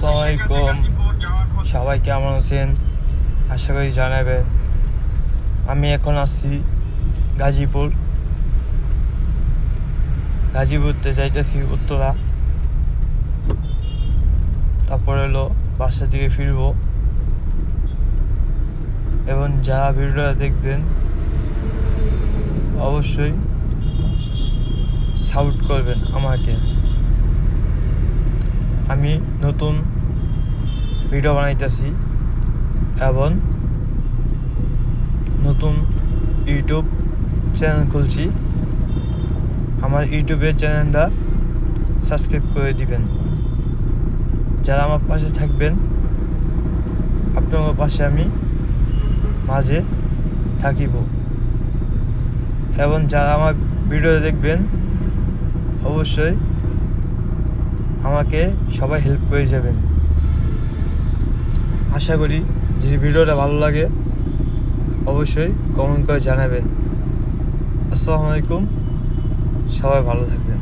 আসসালামু আলাইকুম, সবাই কেমন আছেন? আশা করি জানাবেন। আমি এখন আসছি গাজীপুরতে যাইতেছি উত্তরা। তারপর হলো বাসা থেকে ফিরবো। এবং যারা ভিডিওটা দেখবেন অবশ্যই সাপোর্ট করবেন আমাকে। আমি নতুন ভিডিও বানাইতেছি এবং নতুন ইউটিউব চ্যানেল খুলছি। আমার ইউটিউবের চ্যানেলটা সাবস্ক্রাইব করে দিবেন। যারা আমার পাশে থাকবেন, আপনাদের পাশে আমি মাঝে থাকিব। এবং যারা আমার ভিডিও দেখবেন অবশ্যই আমাকে সবাই হেল্প করে যাবেন। আশা করি যদি ভিডিওটা ভালো লাগে অবশ্যই কমেন্ট করে জানাবেন। আসসালামু আলাইকুম, সবাই ভালো থাকবেন।